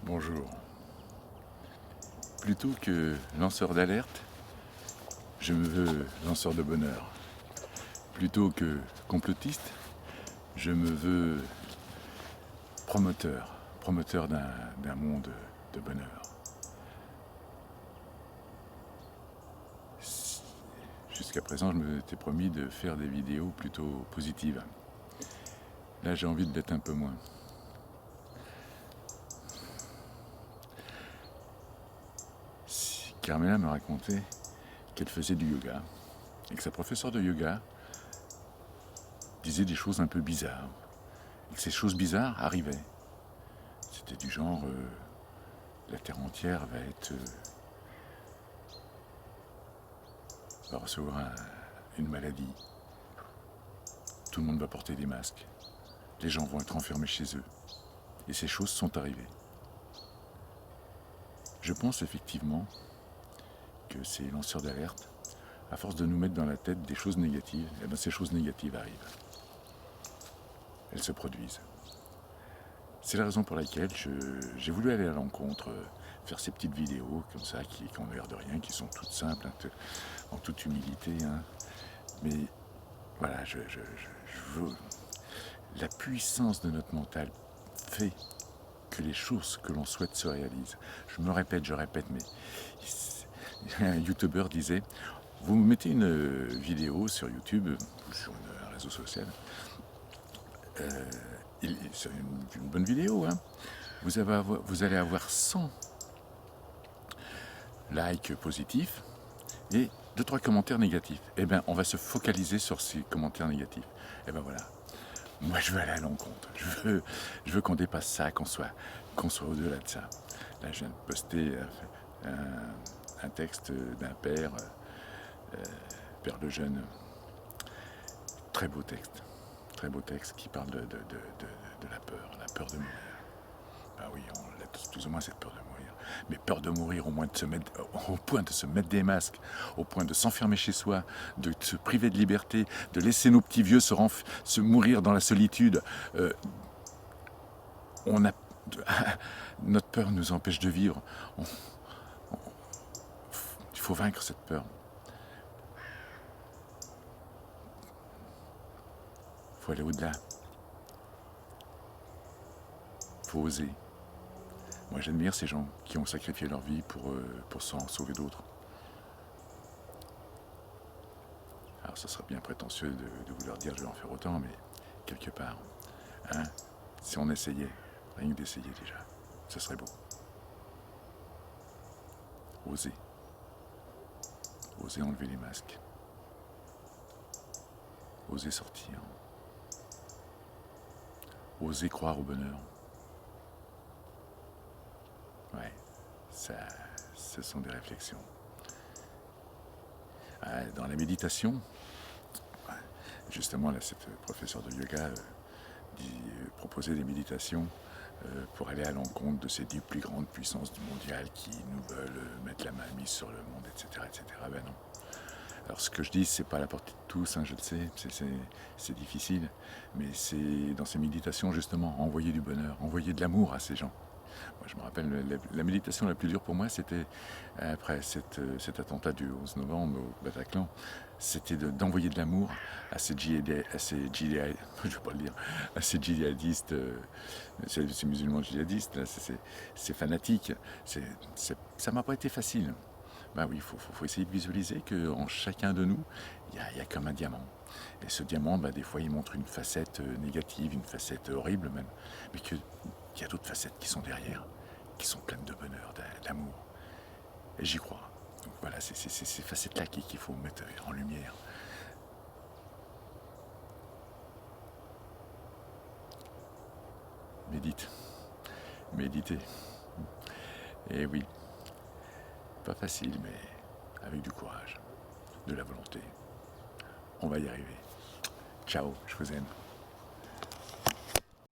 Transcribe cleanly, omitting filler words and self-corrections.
Bonjour. Plutôt que lanceur d'alerte, je me veux lanceur de bonheur. Plutôt que complotiste, je me veux promoteur d'un monde de bonheur. Jusqu'à présent, je me t'ai promis de faire des vidéos plutôt positives. Là, j'ai envie de l'être un peu moins. Carmela me racontait qu'elle faisait du yoga et que sa professeure de yoga disait des choses un peu bizarres. Et que ces choses bizarres arrivaient. C'était du genre, la Terre entière va recevoir une maladie. Tout le monde va porter des masques. Les gens vont être enfermés chez eux. Et ces choses sont arrivées. Je pense effectivement que ces lanceurs d'alerte, à force de nous mettre dans la tête des choses négatives, eh bien ces choses négatives arrivent. Elles se produisent. C'est la raison pour laquelle j'ai voulu aller à l'encontre, faire ces petites vidéos comme ça, qui ont l'air de rien, qui sont toutes simples, en toute humilité. Mais voilà, je veux... La puissance de notre mental fait que les choses que l'on souhaite se réalisent. Je répète, mais un youtubeur disait, vous mettez une vidéo sur YouTube ou sur un réseau social, c'est une bonne vidéo, hein. Vous allez avoir 100 likes positifs et 2-3 commentaires négatifs. Eh bien, on va se focaliser sur ces commentaires négatifs. Et bien voilà. Moi, je veux aller à l'encontre. Je veux qu'on dépasse ça, qu'on soit au-delà de ça. Là, je viens de poster un texte d'un père, père de jeune. Très beau texte qui parle de la peur de mourir. Ben oui, on a tous plus ou moins cette peur de mourir. Mais peur de mourir au point de se mettre des masques, au point de s'enfermer chez soi, de se priver de liberté, de laisser nos petits vieux se mourir dans la solitude. Notre peur nous empêche de vivre. Il faut vaincre cette peur. Il faut aller au-delà. Il faut oser. Moi, j'admire ces gens qui ont sacrifié leur vie pour s'en sauver d'autres. Alors, ça serait bien prétentieux de vouloir dire je vais en faire autant, mais quelque part, hein, si on essayait, rien que d'essayer déjà, ce serait beau. Oser. Oser enlever les masques. Oser sortir. Oser croire au bonheur. Ouais, ça, ce sont des réflexions. Dans la méditation, justement, là, cette professeure de yoga proposait des méditations pour aller à l'encontre de ces 10 plus grandes puissances du mondial qui nous veulent mettre la main mise sur le monde, etc. etc. Ben non. Alors ce que je dis, c'est pas à la portée de tous, hein, je le sais, c'est difficile, mais c'est dans ces méditations justement, envoyer du bonheur, envoyer de l'amour à ces gens. Moi, je me rappelle, la méditation la plus dure pour moi, c'était après cet attentat du 11 novembre au Bataclan, c'était d'envoyer de l'amour à ces djihadistes, ces musulmans djihadistes, là, ces fanatiques. Ça m'a pas été facile. Ben oui, il faut essayer de visualiser qu'en chacun de nous, il y a comme un diamant. Et ce diamant, ben, des fois, il montre une facette négative, une facette horrible même, mais qu'il y a d'autres facettes qui sont derrière, qui sont pleines de bonheur, d'amour. Et j'y crois. Donc voilà, c'est ces facettes-là qu'il faut mettre en lumière. Méditez. Et oui, pas facile, mais avec du courage, de la volonté. On va y arriver. Ciao, je vous aime.